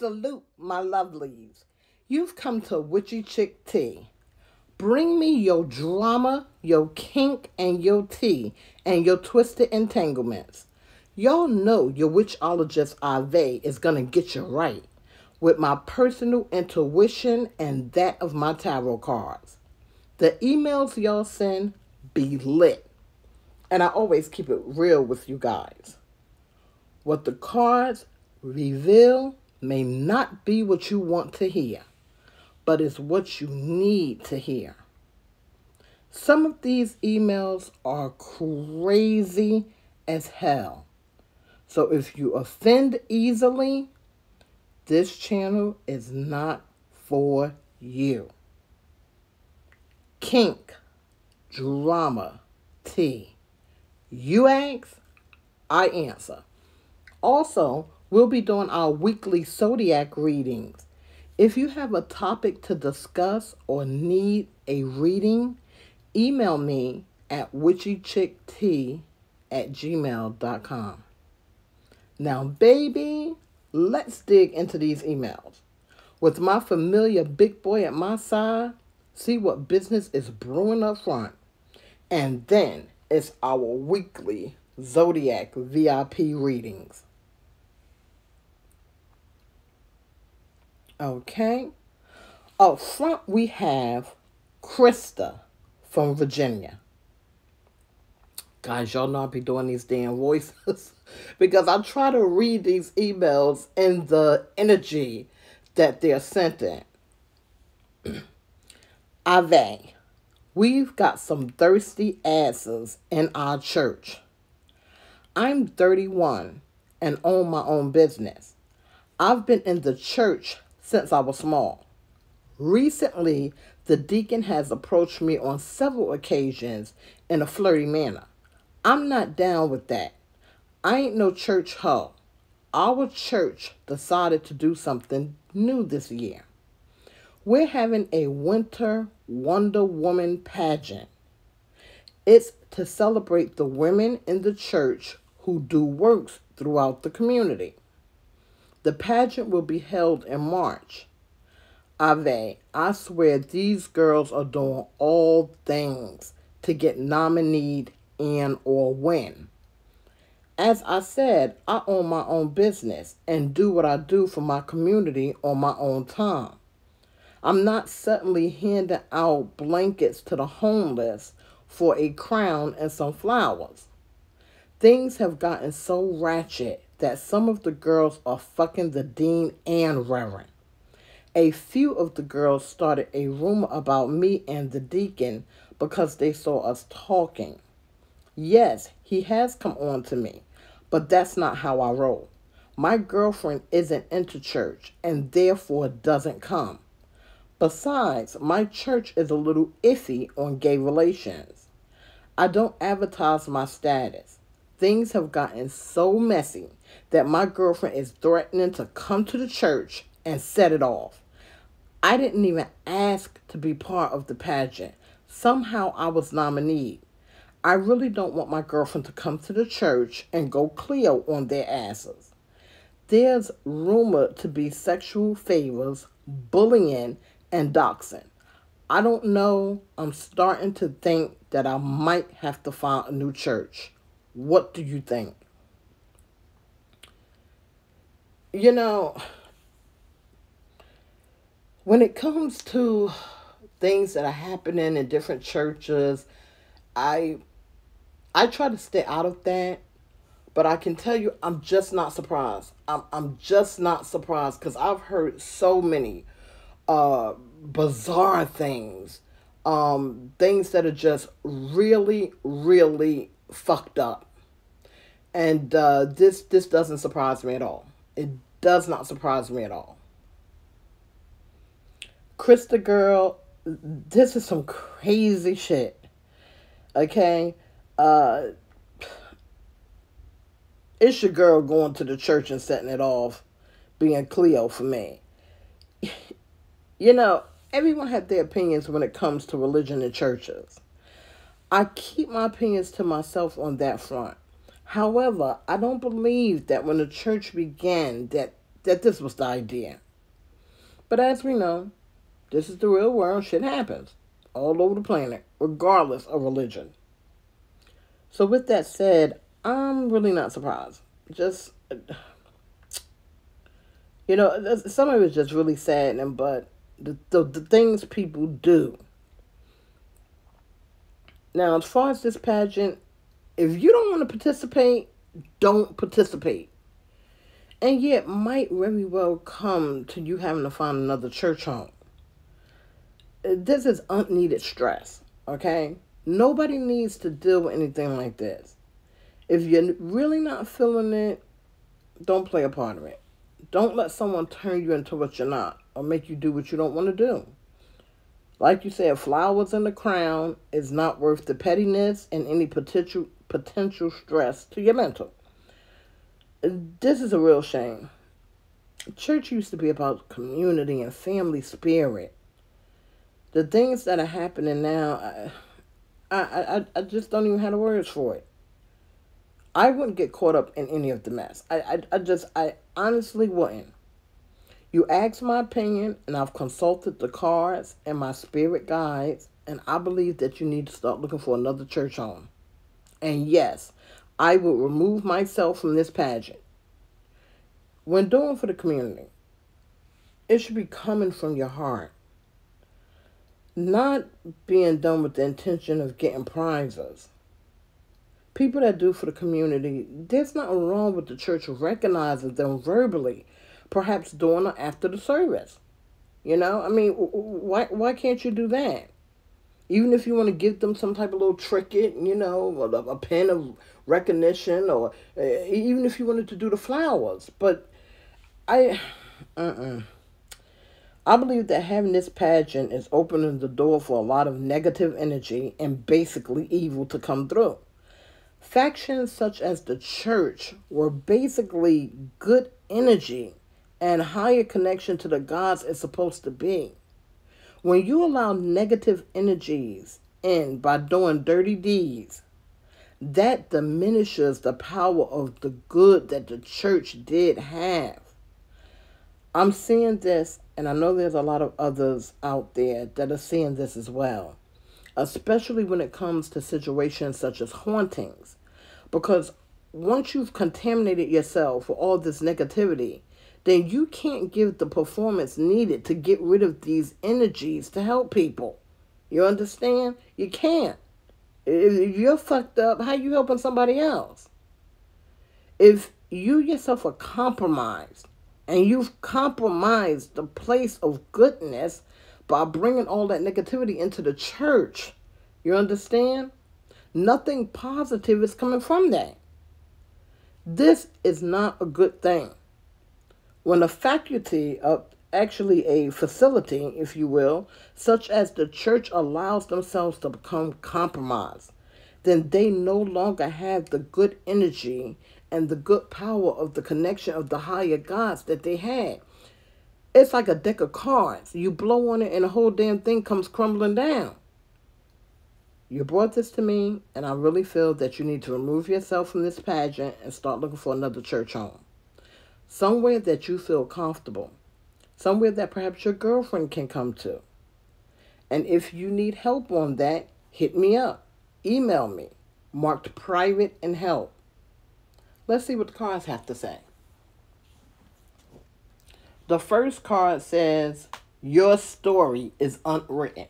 Salute, my lovelies. You've come to Witchy Chick Tea. Bring me your drama, your kink, and your tea, and your twisted entanglements. Y'all know your witchologist ahvay is going to get you right with my personal intuition and that of my tarot cards. The emails y'all send be lit. And I always keep it real with you guys. What the cards reveal may not be what you want to hear, but it's what you need to hear. Some of these emails are crazy as hell. So if you offend easily, this channel is not for you. Kink, drama, tea. You ask, I answer. Also, we'll be doing our weekly zodiac readings. If you have a topic to discuss or need a reading, email me at witchychicktea@gmail.com. Now, baby, let's dig into these emails. With my familiar big boy at my side, see what business is brewing up front. And then it's our weekly Zodiac VIP readings. Okay. Up front, we have Krista from Virginia. Guys, y'all know I'll be doing these damn voices because I try to read these emails in the energy that they're sent in. Ahvay, we've got some thirsty asses in our church. I'm 31 and own my own business. I've been in the church since I was small. Recently, the deacon has approached me on several occasions in a flirty manner. I'm not down with that. I ain't no church hoe. Our church decided to do something new this year. We're having a winter Wonder Woman pageant. It's to celebrate the women in the church who do works throughout the community. The pageant will be held in March. Ahvay, I swear these girls are doing all things to get nominated and or win. As I said, I own my own business and do what I do for my community on my own time. I'm not suddenly handing out blankets to the homeless for a crown and some flowers. Things have gotten so ratchet that some of the girls are fucking the dean and reverend. A few of the girls started a rumor about me and the deacon because they saw us talking. Yes, he has come on to me, but that's not how I roll. My girlfriend isn't into church and therefore doesn't come. Besides, my church is a little iffy on gay relations. I don't advertise my status. Things have gotten so messy that my girlfriend is threatening to come to the church and set it off. I didn't even ask to be part of the pageant. Somehow I was nominated. I really don't want my girlfriend to come to the church and go Cleo on their asses. There's rumored to be sexual favors, bullying, and doxing. I don't know. I'm starting to think that I might have to find a new church. What do you think? You know, when it comes to things that are happening in different churches, I try to stay out of that, but I can tell you I'm just not surprised. I'm just not surprised because I've heard so many bizarre things, things that are just really, really fucked up. And this doesn't surprise me at all. It does not surprise me at all. Krista girl, this is some crazy shit. Okay? It's your girl going to the church and setting it off, being Cleo for me. You know, everyone has their opinions when it comes to religion and churches. I keep my opinions to myself on that front. However, I don't believe that when the church began that that this was the idea. But as we know, this is the real world. Shit happens all over the planet, regardless of religion. So with that said, I'm really not surprised. Just, some of it's just really saddening, but the things people do. Now, as far as this pageant, if you don't want to participate, don't participate. And yet, it might very well come to you having to find another church home. This is unneeded stress, okay? Nobody needs to deal with anything like this. If you're really not feeling it, don't play a part of it. Don't let someone turn you into what you're not or make you do what you don't want to do. Like you said, flowers in the crown is not worth the pettiness and any potential stress to your mental. This is a real shame. Church used to be about community and family spirit. The things that are happening now, I just don't even have the words for it. I wouldn't get caught up in any of the mess. I honestly wouldn't. You asked my opinion, and I've consulted the cards and my spirit guides, and I believe that you need to start looking for another church home. And yes, I will remove myself from this pageant. When doing for the community, it should be coming from your heart. Not being done with the intention of getting prizes. People that do for the community, there's nothing wrong with the church recognizing them verbally, perhaps during or after the service. Why can't you do that? Even if you want to give them some type of little trinket, or a pen of recognition, or even if you wanted to do the flowers. But I believe that having this pageant is opening the door for a lot of negative energy and basically evil to come through. Factions such as the church were basically good energy and higher connection to the gods is supposed to be. When you allow negative energies in by doing dirty deeds, that diminishes the power of the good that the church did have. I'm seeing this, and I know there's a lot of others out there that are seeing this as well, especially when it comes to situations such as hauntings. Because once you've contaminated yourself with all this negativity, then you can't give the performance needed to get rid of these energies to help people. You understand? You can't. If you're fucked up, how you helping somebody else? If you yourself are compromised, and you've compromised the place of goodness by bringing all that negativity into the church, you understand? Nothing positive is coming from that. This is not a good thing. When a faculty, actually a facility, if you will, such as the church allows themselves to become compromised, then they no longer have the good energy and the good power of the connection of the higher gods that they had. It's like a deck of cards. You blow on it and the whole damn thing comes crumbling down. You brought this to me, and I really feel that you need to remove yourself from this pageant and start looking for another church home. Somewhere that you feel comfortable. Somewhere that perhaps your girlfriend can come to. And if you need help on that, hit me up. Email me. Marked private and help. Let's see what the cards have to say. The first card says, your story is unwritten.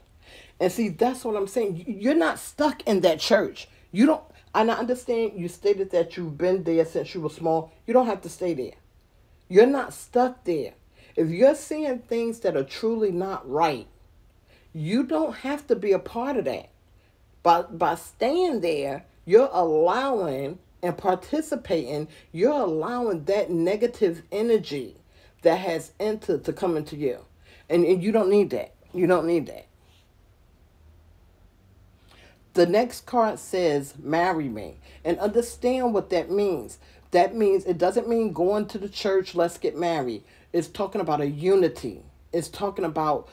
And see, that's what I'm saying. You're not stuck in that church. You don't, and I understand you stated that you've been there since you were small. You don't have to stay there. You're not stuck there. If you're seeing things that are truly not right, you don't have to be a part of that. By staying there, you're allowing and participating, you're allowing that negative energy that has entered to come into you. And you don't need that. You don't need that. The next card says, marry me. And understand what that means. That means, it doesn't mean going to the church, let's get married. It's talking about a unity. It's talking about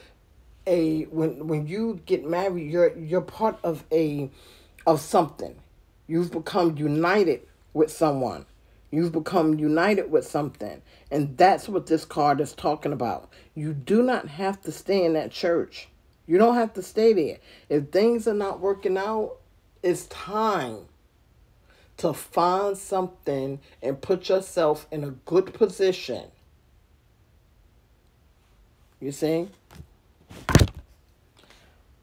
when you get married, you're part of something. You've become united with someone. You've become united with something. And that's what this card is talking about. You do not have to stay in that church. You don't have to stay there. If things are not working out, it's time to find something and put yourself in a good position. You see?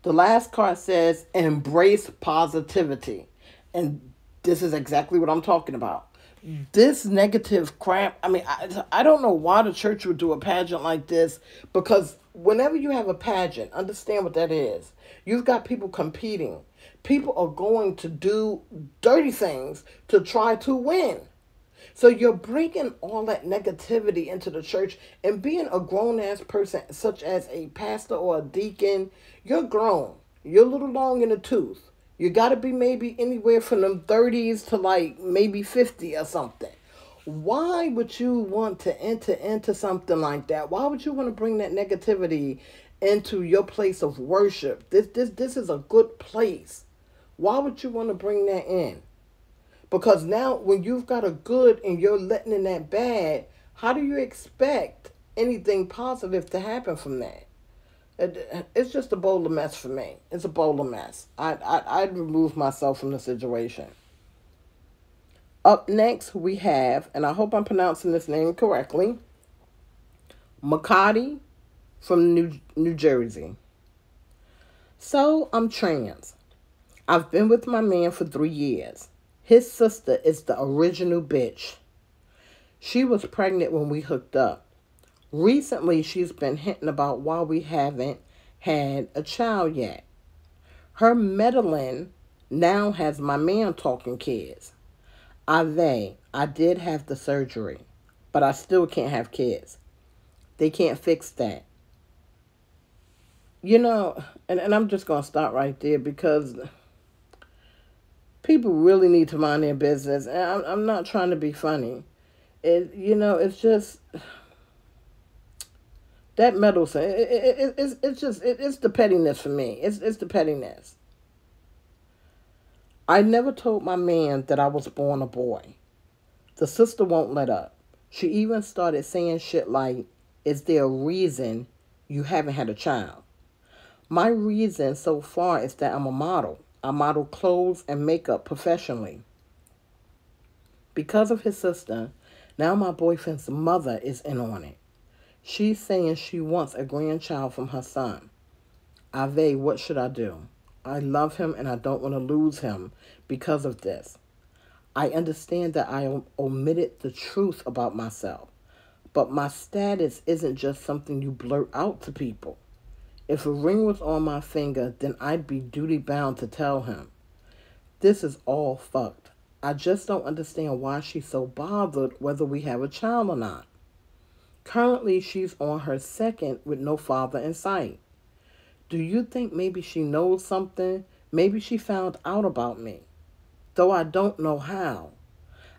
The last card says, embrace positivity. And this is exactly what I'm talking about. This negative crap, I don't know why the church would do a pageant like this, because whenever you have a pageant, understand what that is. You've got people competing. People are going to do dirty things to try to win. So you're bringing all that negativity into the church, and being a grown-ass person, such as a pastor or a deacon, you're grown. You're a little long in the tooth. You got to be maybe anywhere from them 30s to like maybe 50 or something. Why would you want to enter into something like that? Why would you want to bring that negativity into your place of worship? This is a good place. Why would you want to bring that in? Because now when you've got a good and you're letting in that bad, how do you expect anything positive to happen from that? It's just a bowl of mess for me. It's a bowl of mess. I'd remove myself from the situation. Up next we have, and I hope I'm pronouncing this name correctly, Makati from New Jersey. So I'm trans. I've been with my man for 3 years. His sister is the original bitch. She was pregnant when we hooked up. Recently, she's been hinting about why we haven't had a child yet. Her meddling now has my man talking kids. I did have the surgery, but I still can't have kids. They can't fix that. You know, and I'm just going to stop right there, because people really need to mind their business. And I'm not trying to be funny. It's just that meddlesome. It's the pettiness for me. It's the pettiness. I never told my man that I was born a boy. The sister won't let up. She even started saying shit like, is there a reason you haven't had a child? My reason so far is that I'm a model. I model clothes and makeup professionally. Because of his sister, now my boyfriend's mother is in on it. She's saying she wants a grandchild from her son. Ahvay, what should I do? I love him and I don't want to lose him because of this. I understand that I omitted the truth about myself, but my status isn't just something you blurt out to people. If a ring was on my finger, then I'd be duty bound to tell him. This is all fucked. I just don't understand why she's so bothered whether we have a child or not. Currently, she's on her second with no father in sight. Do you think maybe she knows something? Maybe she found out about me, though I don't know how.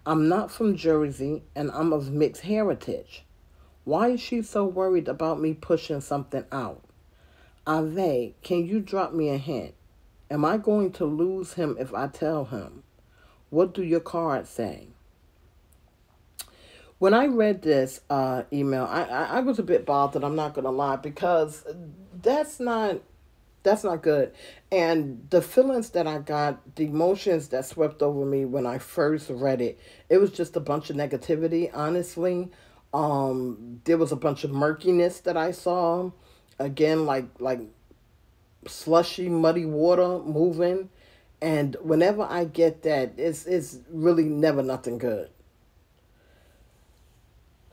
I'm not from Jersey and I'm of mixed heritage. Why is she so worried about me pushing something out? Ahvay, can you drop me a hint? Am I going to lose him if I tell him? What do your cards say? When I read this email, I was a bit bothered, I'm not going to lie, because that's not good. And the feelings that I got, the emotions that swept over me when I first read it, it was just a bunch of negativity, honestly. There was a bunch of murkiness that I saw. Again, like slushy, muddy water moving. And whenever I get that, it's really never nothing good.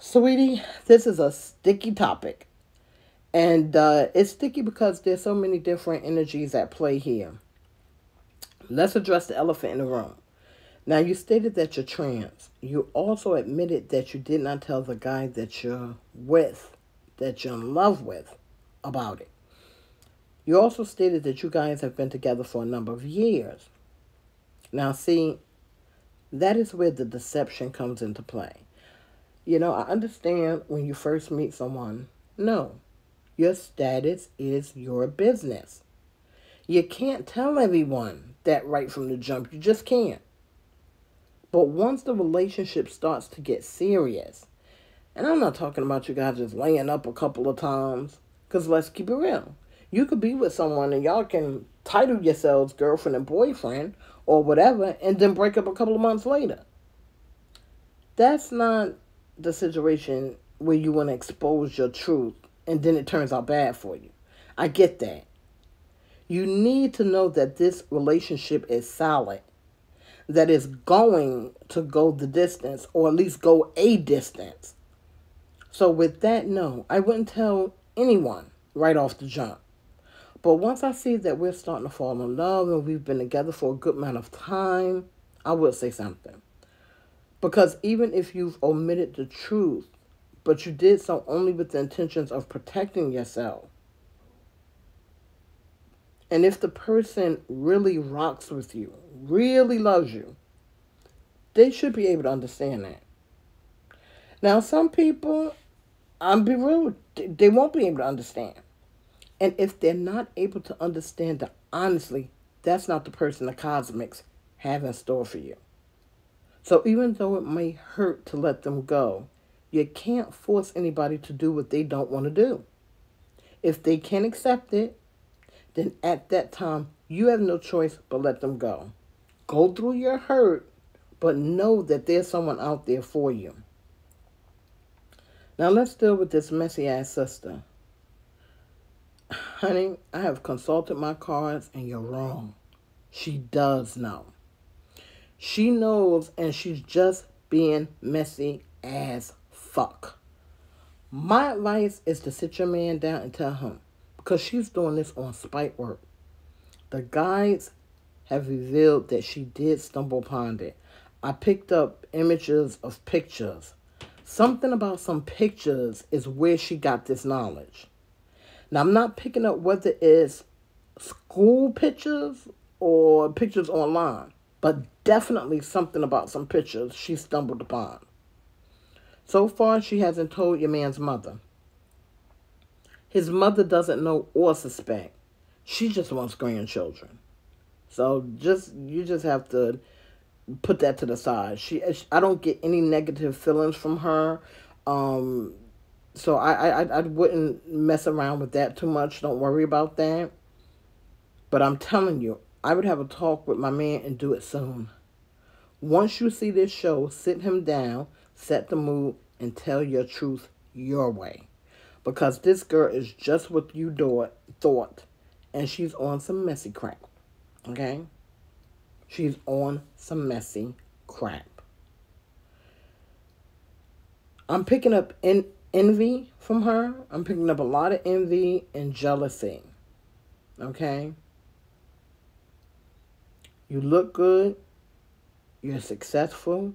Sweetie, this is a sticky topic. And it's sticky because there's so many different energies at play here. Let's address the elephant in the room. Now, you stated that you're trans. You also admitted that you did not tell the guy that you're with, that you're in love with, about it. You also stated that you guys have been together for a number of years. Now, see, that is where the deception comes into play. You know, I understand when you first meet someone, no, your status is your business. You can't tell everyone that right from the jump. You just can't. But once the relationship starts to get serious, and I'm not talking about you guys just laying up a couple of times, because let's keep it real. You could be with someone and y'all can title yourselves girlfriend and boyfriend or whatever, and then break up a couple of months later. That's not the situation where you want to expose your truth and then it turns out bad for you. I get that. You need to know that this relationship is solid, that it's going to go the distance, or at least go a distance. So with that, no, I wouldn't tell anyone right off the jump. But once I see that we're starting to fall in love and we've been together for a good amount of time, I will say something. Because even if you've omitted the truth, but you did so only with the intentions of protecting yourself, and if the person really rocks with you, really loves you, they should be able to understand that. Now, some people, I'm be real, they won't be able to understand. And if they're not able to understand that, honestly, that's not the person the cosmics have in store for you. So even though it may hurt to let them go, you can't force anybody to do what they don't want to do. If they can't accept it, then at that time, you have no choice but let them go. Go through your hurt, but know that there's someone out there for you. Now let's deal with this messy-ass sister. Honey, I have consulted my cards and you're wrong. She does know. She knows, and she's just being messy as fuck. My advice is to sit your man down and tell him, because she's doing this on spite work. The guides have revealed that she did stumble upon it. I picked up images of pictures. Something about some pictures is where she got this knowledge. Now, I'm not picking up whether it's school pictures or pictures online, but definitely something about some pictures she stumbled upon. So far, she hasn't told your man's mother. His mother doesn't know or suspect. She just wants grandchildren. So you just have to put that to the side. I don't get any negative feelings from her. So I wouldn't mess around with that too much. Don't worry about that. But I'm telling you, I would have a talk with my man and do it soon. Once you see this show, sit him down, set the mood, and tell your truth your way. Because this girl is just what you thought, and she's on some messy crap. Okay? She's on some messy crap. I'm picking up envy from her. I'm picking up a lot of envy and jealousy. Okay? You look good. You're successful.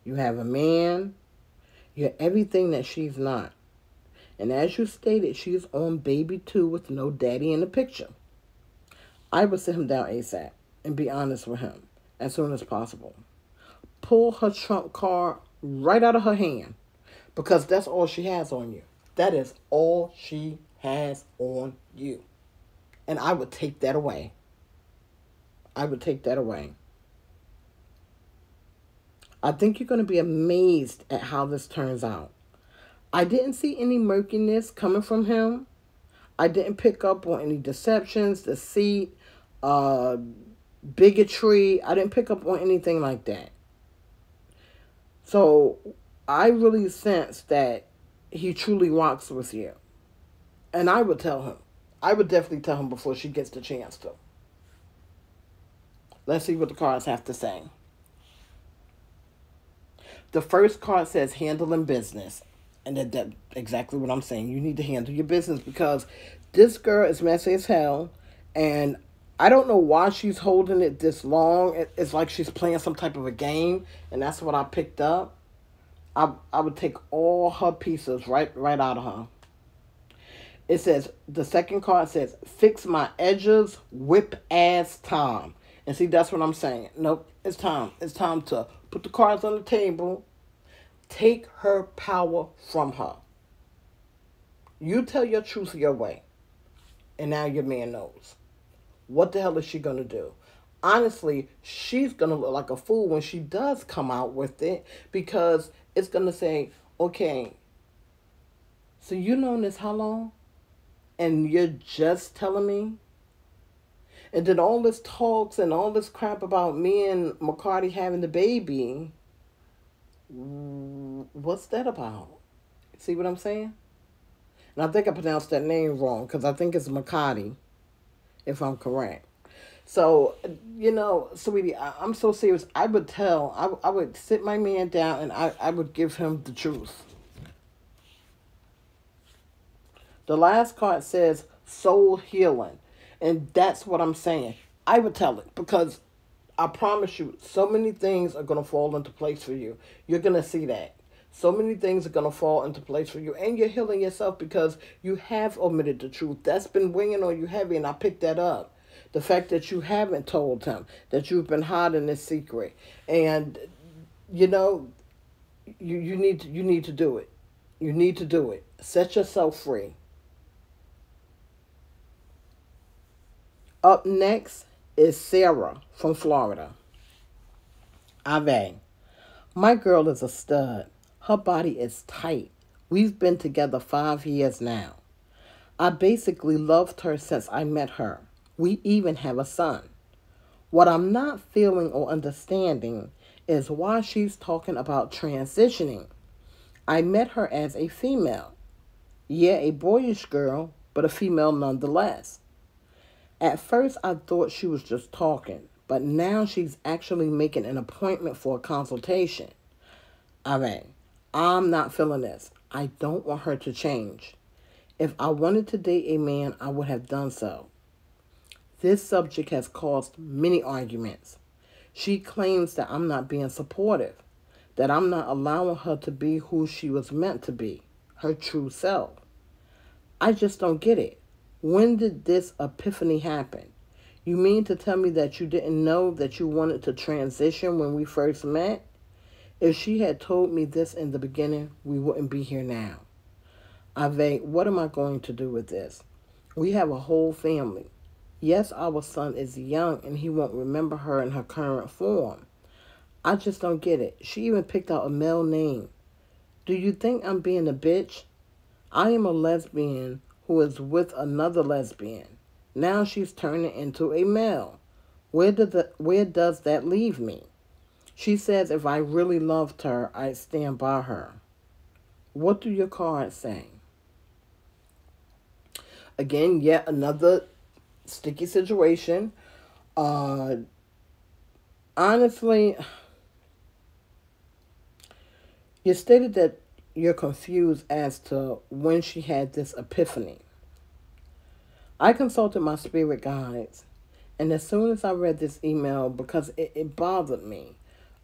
You have a man. You're everything that she's not. And as you stated, she's on baby 2 with no daddy in the picture. I would sit him down ASAP and be honest with him as soon as possible. Pull her trump card right out of her hand, because that's all she has on you. That is all she has on you. And I would take that away. I would take that away. I think you're going to be amazed at how this turns out. I didn't see any murkiness coming from him. I didn't pick up on any deceptions, deceit, bigotry. I didn't pick up on anything like that. So I really sense that he truly rocks with you. And I would tell him. I would definitely tell him before she gets the chance to. Let's see what the cards have to say. The first card says handling business. And that's exactly what I'm saying. You need to handle your business, because this girl is messy as hell. And I don't know why she's holding it this long. It's like she's playing some type of a game. And that's what I picked up. I would take all her pieces right out of her. It says, the second card says, fix my edges, whip ass time. And see, that's what I'm saying. Nope, it's time. It's time to put the cards on the table. Take her power from her. You tell your truth your way. And now your man knows. What the hell is she going to do? honestly, she's going to look like a fool when she does come out with it, because it's going to say, okay, so you known this how long? And you're just telling me? And then all this talks and all this crap about me and McCarty having the baby, what's that about? See what I'm saying? And I think I pronounced that name wrong, because I think it's McCarty, if I'm correct. So, sweetie, I'm so serious. I would sit my man down and I would give him the truth. The last card says soul healing. And that's what I'm saying. I would tell it, because I promise you, so many things are going to fall into place for you. You're going to see that. So many things are going to fall into place for you. And you're healing yourself, because you have omitted the truth. That's been weighing on you heavy, and I picked that up. The fact that you haven't told him, that you've been hiding this secret. And, you know, you need to do it. You need to do it. Set yourself free. Up next is Sarah from Florida. Ahvay. My girl is a stud. Her body is tight. We've been together 5 years now. I basically loved her since I met her. We even have a son. What I'm not feeling or understanding is why she's talking about transitioning. I met her as a female. Yeah, a boyish girl, but a female nonetheless. At first, I thought she was just talking, but now she's actually making an appointment for a consultation. I mean, I'm not feeling this. I don't want her to change. If I wanted to date a man, I would have done so. This subject has caused many arguments. She claims that I'm not being supportive, that I'm not allowing her to be who she was meant to be, her true self. I just don't get it. When did this epiphany happen? You mean to tell me that you didn't know that you wanted to transition when we first met? If she had told me this in the beginning, we wouldn't be here now. Ahvay, what am I going to do with this? We have a whole family. Yes, our son is young and he won't remember her in her current form. I just don't get it. She even picked out a male name. Do you think I'm being a bitch? I am a lesbian who is with another lesbian. Now she's turning into a male. Where does that leave me? She says if I really loved her, I'd stand by her. What do your cards say? Again, yet another sticky situation. Honestly, you stated that you're confused as to when she had this epiphany. I consulted my spirit guides, and as soon as I read this email, because it bothered me.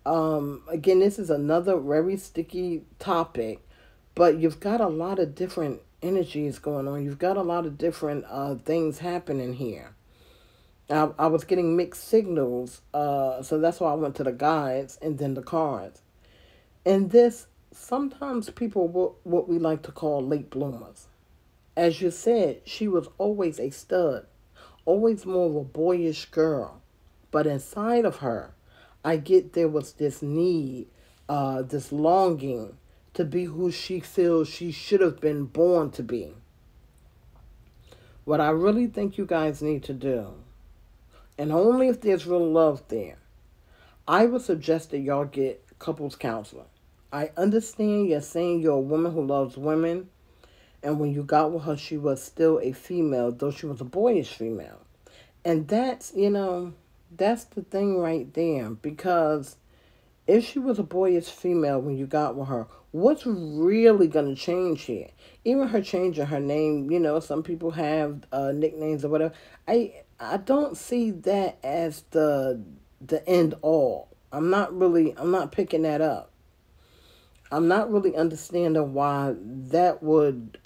Again, this is another very sticky topic, but you've got a lot of different energies going on. You've got a lot of different things happening here. I was getting mixed signals, so that's why I went to the guides and then the cards. And this, sometimes people what we like to call late bloomers. As you said, she was always a stud, always more of a boyish girl. But inside of her, I get there was this need, this longing to be who she feels she should have been born to be. What I really think you guys need to do, and only if there's real love there, I would suggest that y'all get couples counseling. I understand you're saying you're a woman who loves women, and when you got with her, she was still a female, though she was a boyish female. And that's the thing right there, because if she was a boyish female when you got with her, what's really going to change here? Even her changing her name, some people have nicknames or whatever. I don't see that as the end all. I'm not picking that up. I'm not really understanding why that would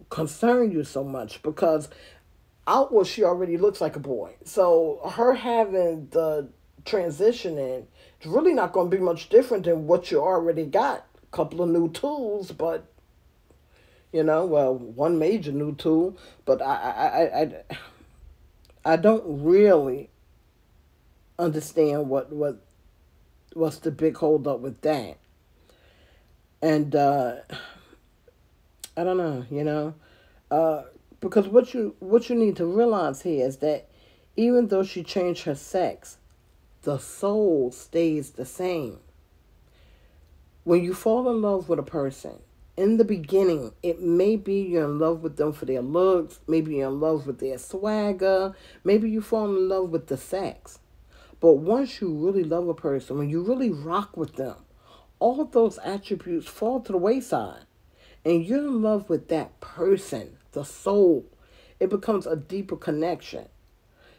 concern you so much, because outward she already looks like a boy. So her having the transitioning is really not going to be much different than what you already got. A couple of new tools, but one major new tool. But I don't really understand what's the big hold up with that. And I don't know, uh, because what you need to realize here is that even though she changed her sex, the soul stays the same. When you fall in love with a person, in the beginning, it may be you're in love with them for their looks, maybe you're in love with their swagger, maybe you fall in love with the sex. But once you really love a person, when you really rock with them, all of those attributes fall to the wayside. And you're in love with that person, the soul. It becomes a deeper connection.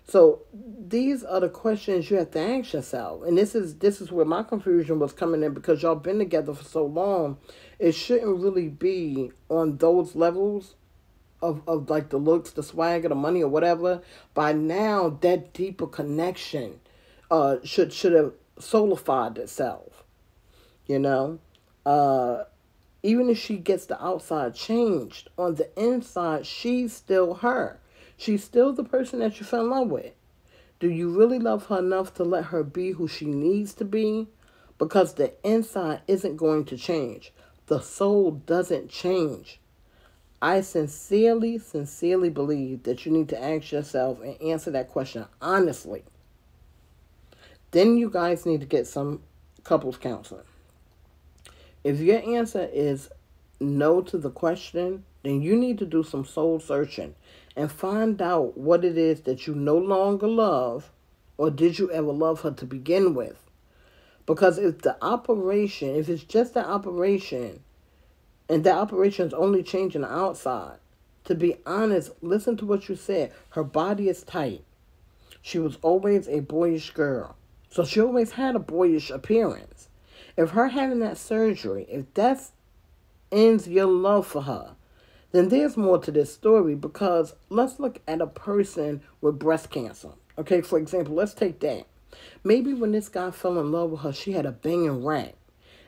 So these are the questions you have to ask yourself. And this is where my confusion was coming in, because y'all been together for so long. It shouldn't really be on those levels of like the looks, the swagger, the money, or whatever. By now, that deeper connection should have solidified itself. You know? Even if she gets the outside changed, on the inside, she's still her. She's still the person that you fell in love with. Do you really love her enough to let her be who she needs to be? Because the inside isn't going to change. The soul doesn't change. I sincerely, sincerely believe that you need to ask yourself and answer that question honestly. Then you guys need to get some couples counseling. If your answer is no to the question, then you need to do some soul searching and find out what it is that you no longer love, or did you ever love her to begin with. Because if it's just an operation, and that operation is only changing the outside, to be honest, listen to what you said. Her body is tight. She was always a boyish girl. So she always had a boyish appearance. If her having that surgery, if that ends your love for her, then there's more to this story, because let's look at a person with breast cancer. Okay, for example, let's take that. Maybe when this guy fell in love with her, she had a banging rack.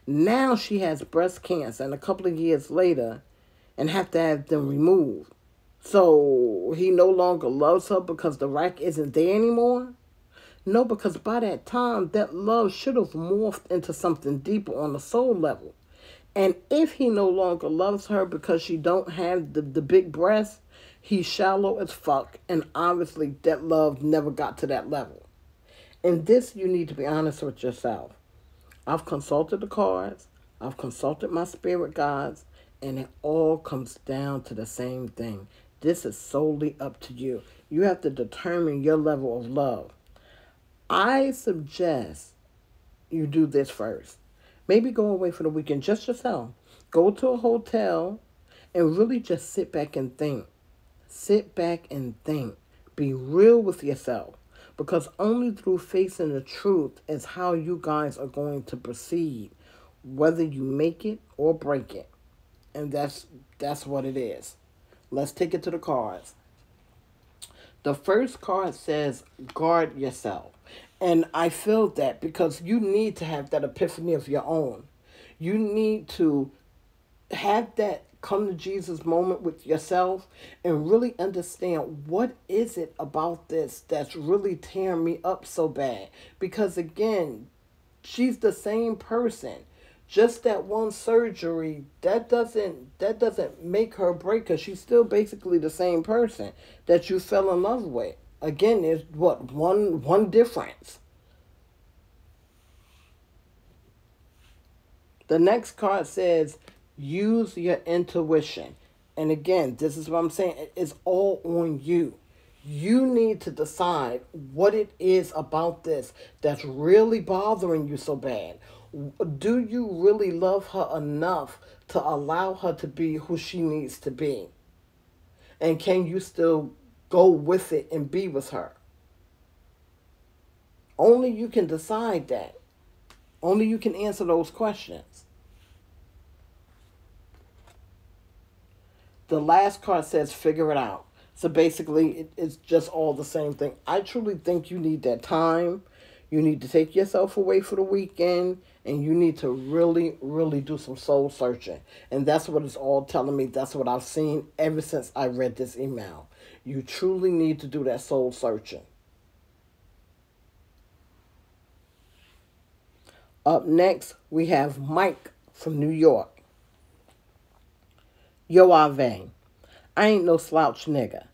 Now she has breast cancer, and a couple of years later, and have to have them removed. So he no longer loves her because the rack isn't there anymore? No, because by that time, that love should have morphed into something deeper on the soul level. And if he no longer loves her because she don't have the big breasts, he's shallow as fuck, and obviously that love never got to that level. In this, you need to be honest with yourself. I've consulted the cards, I've consulted my spirit guides, and it all comes down to the same thing. This is solely up to you. You have to determine your level of love. I suggest you do this first. Maybe go away for the weekend, just yourself. Go to a hotel and really just sit back and think. Sit back and think. Be real with yourself. Because only through facing the truth is how you guys are going to proceed, whether you make it or break it. And that's what it is. Let's take it to the cards. The first card says, guard yourself. And I feel that because you need to have that epiphany of your own. You need to have that come to Jesus moment with yourself and really understand, what is it about this that's really tearing me up so bad? Because again, she's the same person. Just that one surgery, that doesn't make her break her. She's still basically the same person that you fell in love with. Again, there's one difference. The next card says, use your intuition. And again, this is what I'm saying. It's all on you. You need to decide what it is about this that's really bothering you so bad. Do you really love her enough to allow her to be who she needs to be? And can you still go with it and be with her? Only you can decide that. Only you can answer those questions. The last card says, figure it out. So basically, it's just all the same thing. I truly think you need that time. You need to take yourself away for the weekend, and you need to really, really do some soul searching. And that's what it's all telling me. That's what I've seen ever since I read this email. You truly need to do that soul searching. Up next, we have Mike from New York. Yo, ahvay. I ain't no slouch nigga.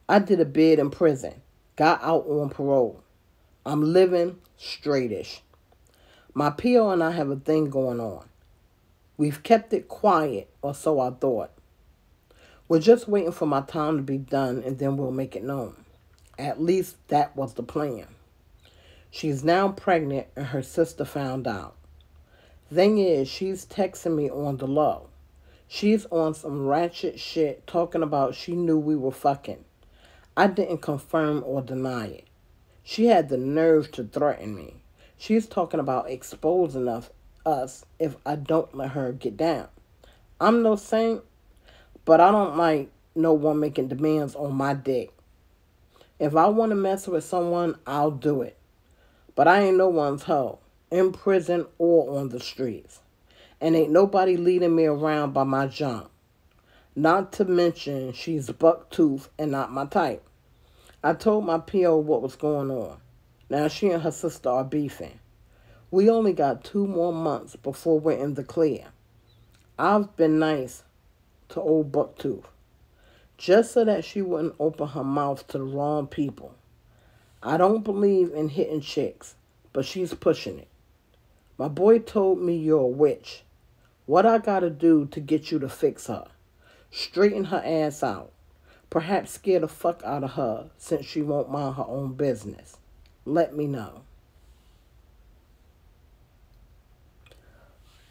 I did a bid in prison. Got out on parole. I'm living straightish. My PO and I have a thing going on. We've kept it quiet, or so I thought. We're just waiting for my time to be done and then we'll make it known. At least that was the plan. She's now pregnant and her sister found out. Thing is, she's texting me on the low. She's on some ratchet shit talking about she knew we were fucking. I didn't confirm or deny it. She had the nerve to threaten me. She's talking about exposing us if I don't let her get down. I'm no saint, but I don't like no one making demands on my dick. If I want to mess with someone, I'll do it. But I ain't no one's hoe, in prison or on the streets. And ain't nobody leading me around by my junk. Not to mention she's buck-toothed and not my type. I told my PO what was going on. Now she and her sister are beefing. We only got 2 more months before we're in the clear. I've been nice to old Bucktooth, just so that she wouldn't open her mouth to the wrong people. I don't believe in hitting chicks, but she's pushing it. My boy told me you're a witch. What I gotta do to get you to fix her? Straighten her ass out. Perhaps scare the fuck out of her since she won't mind her own business. Let me know.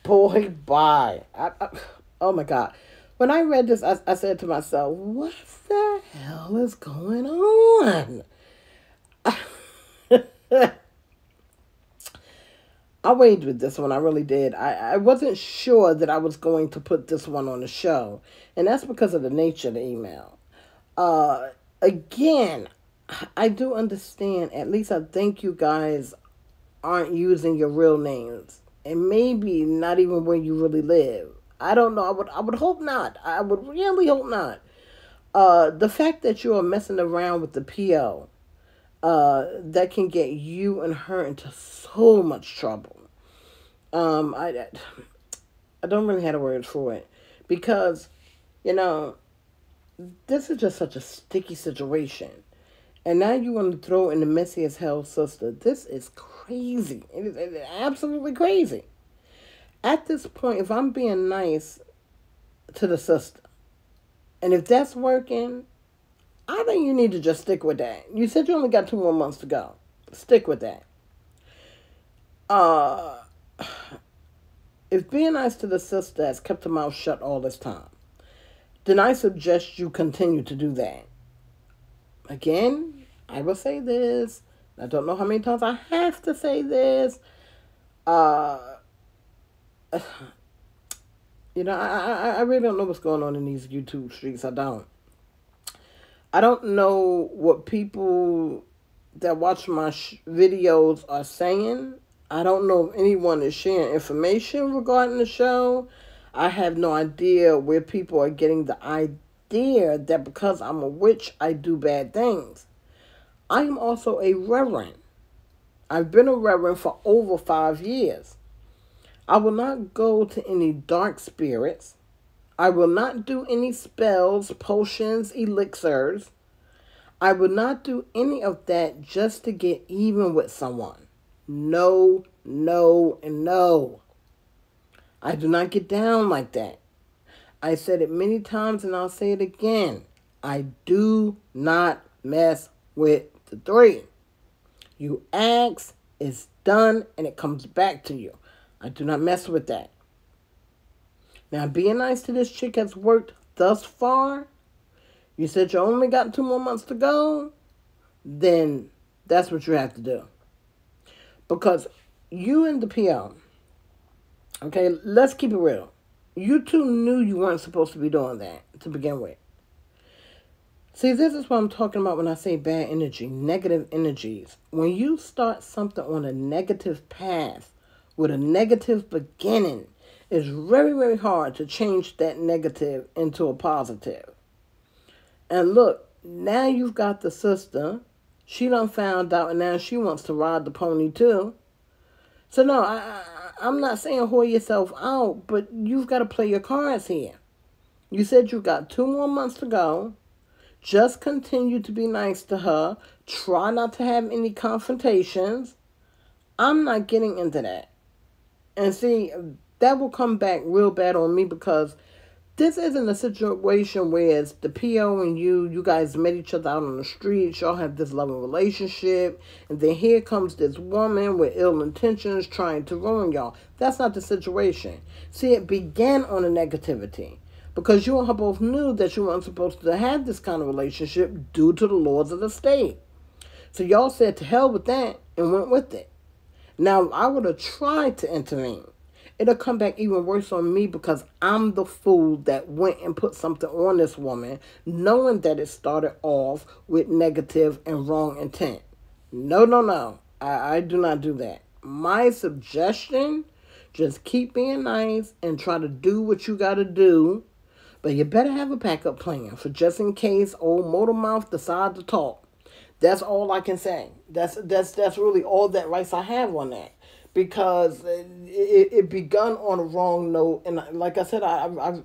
Boy, bye. Oh my God. When I read this, I said to myself, what the hell is going on? I waited with this one. I really did. I wasn't sure that I was going to put this one on the show. And that's because of the nature of the email. Again, I do understand. At least I think you guys aren't using your real names. And maybe not even where you really live. I don't know. I would hope not. I would really hope not. The fact that you are messing around with the PO, that can get you and her into so much trouble. I don't really have the words for it. Because, this is just such a sticky situation. And now you want to throw in the messy as hell sister. This is crazy. It is absolutely crazy. At this point, if I'm being nice to the sister, and if that's working, I think you need to just stick with that. You said you only got 2 more months to go. Stick with that. If being nice to the sister has kept her mouth shut all this time, then I suggest you continue to do that. Again, I will say this. I don't know how many times I have to say this. I really don't know what's going on in these YouTube streets. I don't know what people that watch my videos are saying. I don't know if anyone is sharing information regarding the show. I have no idea where people are getting the idea that because I'm a witch, I do bad things. I am also a reverend. I've been a reverend for over 5 years. I will not go to any dark spirits. I will not do any spells, potions, elixirs. I will not do any of that just to get even with someone. No, no, and no. I do not get down like that. I said it many times and I'll say it again. I do not mess with the 3. You ask, it's done, and it comes back to you. I do not mess with that. Now, being nice to this chick has worked thus far. You said you only got 2 more months to go. Then that's what you have to do. Because you and the PO, okay, let's keep it real. You two knew you weren't supposed to be doing that to begin with. See, this is what I'm talking about when I say bad energy, negative energies. When you start something on a negative path with a negative beginning, it's very, very hard to change that negative into a positive. And look, now you've got the sister. She done found out and now she wants to ride the pony too. So no, I'm not saying whore yourself out, but you've got to play your cards here. You said you got 2 more months to go. Just continue to be nice to her. Try not to have any confrontations. I'm not getting into that. And see, that will come back real bad on me because this isn't a situation where it's the PO and you guys met each other out on the streets, y'all have this loving relationship, and then here comes this woman with ill intentions trying to ruin y'all. That's not the situation. See, it began on a negativity because you and her both knew that you weren't supposed to have this kind of relationship due to the laws of the state. So y'all said to hell with that and went with it. Now, I would have tried to intervene. It'll come back even worse on me because I'm the fool that went and put something on this woman, knowing that it started off with negative and wrong intent. No, no, no. I do not do that. My suggestion, just keep being nice and try to do what you got to do. But you better have a backup plan for just in case old motor mouth decide to talk. That's all I can say. That's really all that rights I have on that. Because it begun on a wrong note, and like I said, I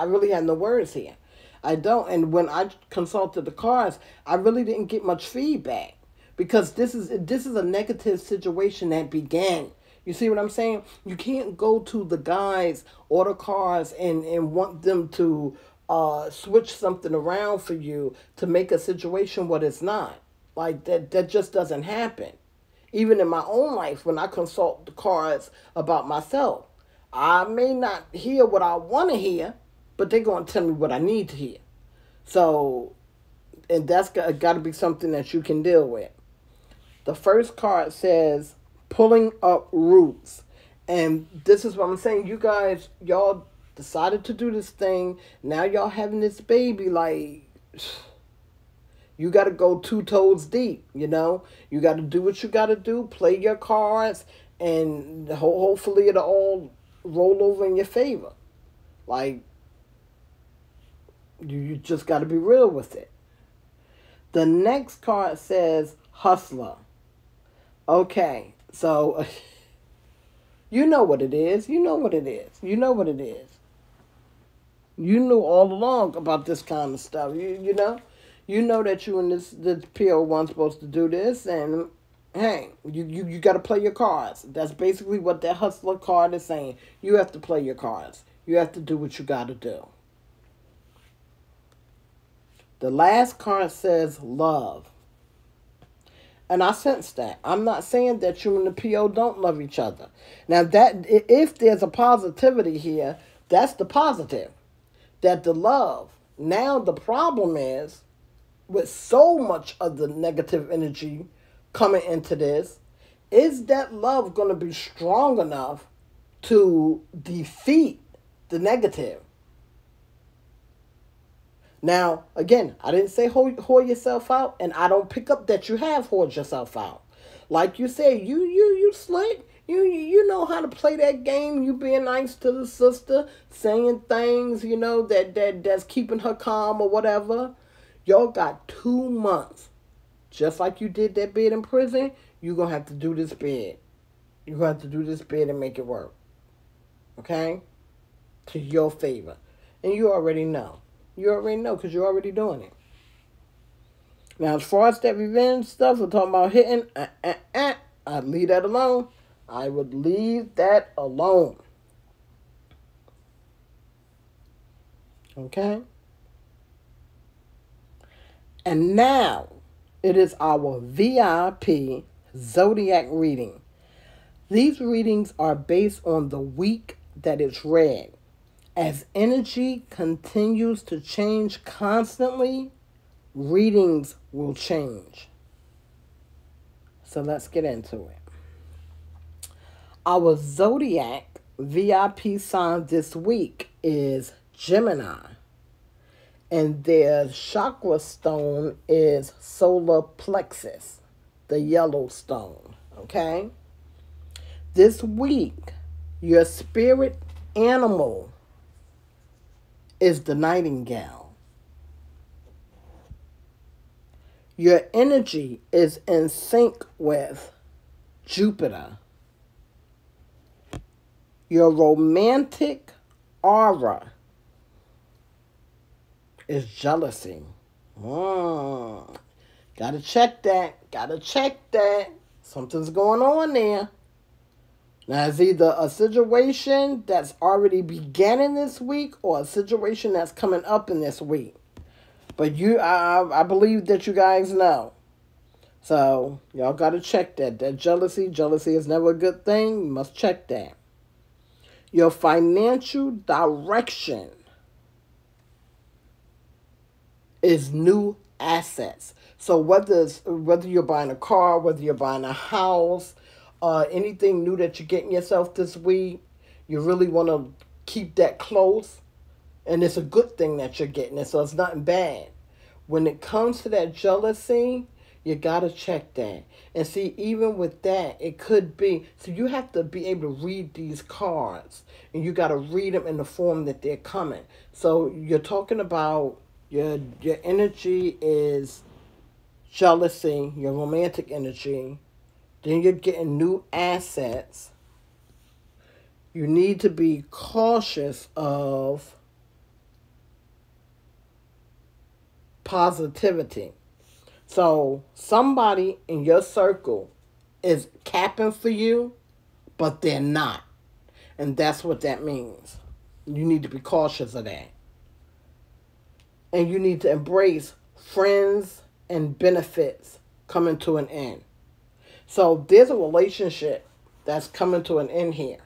really have no words here. I don't, and when I consulted the cards, I really didn't get much feedback because this is a negative situation that began. You see what I'm saying? You can't go to the guys or the cards and want them to switch something around for you to make a situation what it's not. Like that just doesn't happen. Even in my own life, when I consult the cards about myself, I may not hear what I want to hear, but they're going to tell me what I need to hear. So, and that's got to be something that you can deal with. The first card says, pulling up roots. And this is what I'm saying. You guys, y'all decided to do this thing. Now y'all having this baby, like... You got to go 2 toes deep, you know. You got to do what you got to do, play your cards, and hopefully it'll all roll over in your favor. Like, you just got to be real with it. The next card says hustler. Okay, so you know what it is. You know what it is. You know what it is. You knew all along about this kind of stuff, you know. You know that you and this PO weren't supposed to do this, and hey, you got to play your cards. That's basically what that hustler card is saying. You have to play your cards. You have to do what you got to do. The last card says love. And I sense that. I'm not saying that you and the PO don't love each other. Now, that if there's a positivity here, that's the positive. That the love. Now, the problem is, with so much of the negative energy coming into this, is that love going to be strong enough to defeat the negative? Now, again, I didn't say whore yourself out, and I don't pick up that you have whored yourself out. Like you said, you slick. You know how to play that game. You being nice to the sister, saying things, you know, that's keeping her calm or whatever. Y'all got 2 months. Just like you did that bid in prison, you're going to have to do this bid. You're going to have to do this bid and make it work. Okay? To your favor. And you already know. You already know because you're already doing it. Now, as far as that revenge stuff, we're talking about hitting, I'd leave that alone. I would leave that alone. Okay? And now, it is our VIP Zodiac reading. These readings are based on the week that it's read. As energy continues to change constantly, readings will change. So let's get into it. Our Zodiac VIP sign this week is Gemini. And their chakra stone is solar plexus, the yellow stone, okay? This week, your spirit animal is the nightingale. Your energy is in sync with Jupiter. Your romantic aura is jealousy. Gotta check that. Gotta check that. Something's going on there. Now, it's either a situation that's already beginning this week or a situation that's coming up in this week. But I believe that you guys know. So, y'all got to check that. That jealousy is never a good thing. You must check that. Your financial direction is new assets. So whether you're buying a car, whether you're buying a house, anything new that you're getting yourself this week, you really want to keep that close. And it's a good thing that you're getting it, so it's nothing bad. When it comes to that jealousy, you got to check that. And see, even with that, it could be, so you have to be able to read these cards. And you got to read them in the form that they're coming. So you're talking about your energy is jealousy, your romantic energy. Then you're getting new assets. You need to be cautious of positivity. So somebody in your circle is capping for you, but they're not. And that's what that means. You need to be cautious of that. And you need to embrace friends and benefits coming to an end. So there's a relationship that's coming to an end here.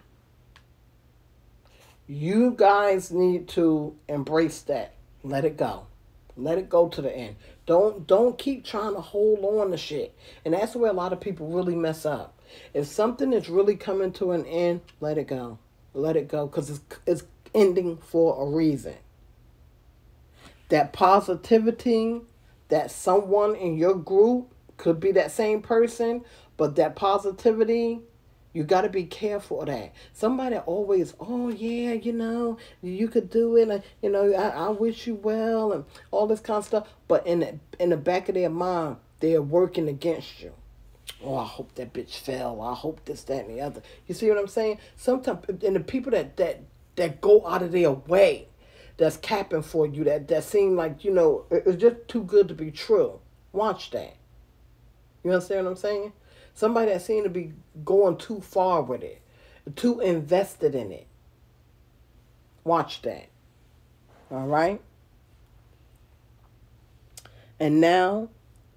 You guys need to embrace that. Let it go. Let it go to the end. Don't keep trying to hold on to shit. And that's where a lot of people really mess up. If something is really coming to an end, let it go. Let it go, because it's ending for a reason. That positivity, that someone in your group could be that same person, but that positivity, you got to be careful of that. Somebody always, oh yeah, you could do it. I wish you well and all this kind of stuff. But in the back of their mind, they're working against you. Oh, I hope that bitch fell. I hope this, that, and the other. You see what I'm saying? Sometimes, and the people that go out of their way, that's capping for you, that seem like, it's just too good to be true. Watch that. You understand what I'm saying? Somebody that seems to be going too far with it, too invested in it. Watch that. All right? And now,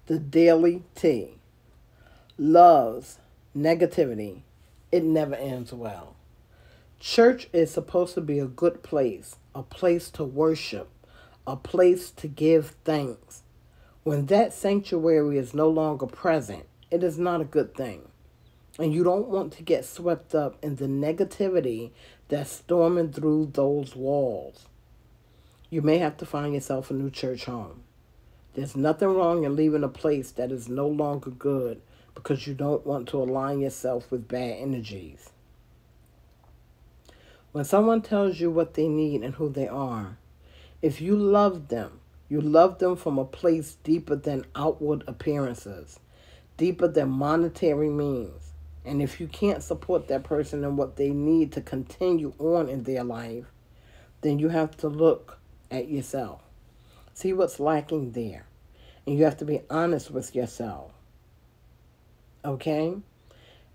the daily tea. Love's negativity. It never ends well. Church is supposed to be a good place, a place to worship, a place to give thanks. When that sanctuary is no longer present, it is not a good thing. And you don't want to get swept up in the negativity that's storming through those walls. You may have to find yourself a new church home. There's nothing wrong in leaving a place that is no longer good because you don't want to align yourself with bad energies. When someone tells you what they need and who they are, if you love them from a place deeper than outward appearances, deeper than monetary means. And if you can't support that person in what they need to continue on in their life, then you have to look at yourself. See what's lacking there. And you have to be honest with yourself. Okay?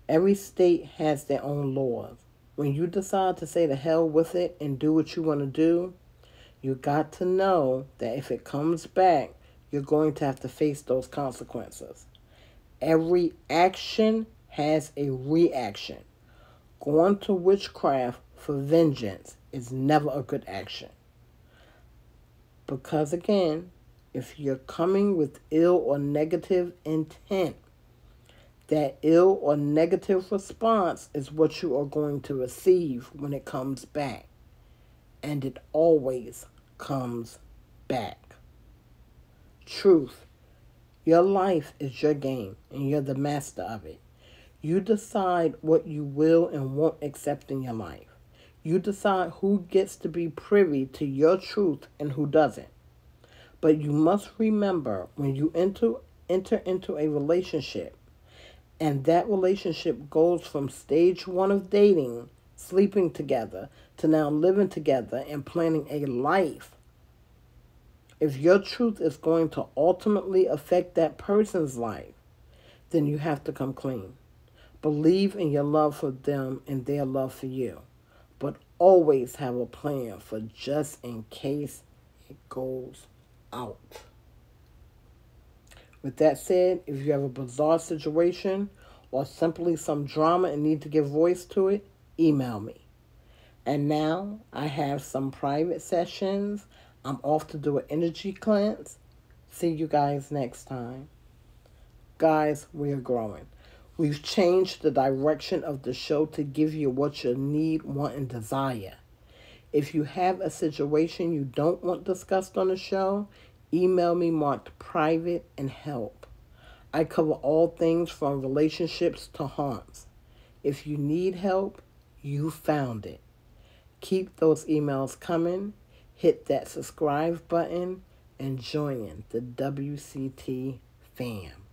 Every state has their own laws. When you decide to say the hell with it and do what you want to do, you got to know that if it comes back, you're going to have to face those consequences. Every action has a reaction. Going to witchcraft for vengeance is never a good action. Because again, if you're coming with ill or negative intent, that ill or negative response is what you are going to receive when it comes back. And it always comes back. Truth. Your life is your game, and you're the master of it. You decide what you will and won't accept in your life. You decide who gets to be privy to your truth and who doesn't. But you must remember, when you enter into a relationship, and that relationship goes from stage 1 of dating sleeping together, to now living together and planning a life. If your truth is going to ultimately affect that person's life, then you have to come clean. Believe in your love for them and their love for you, but always have a plan for just in case it goes out. With that said, if you have a bizarre situation or simply some drama and need to give voice to it, email me. And now I have some private sessions. I'm off to do an energy cleanse. See you guys next time. Guys, we are growing. We've changed the direction of the show to give you what you need, want, and desire. If you have a situation you don't want discussed on the show, email me marked private and help. I cover all things from relationships to haunts. If you need help, you found it. Keep those emails coming. Hit that subscribe button and join the WCT fam.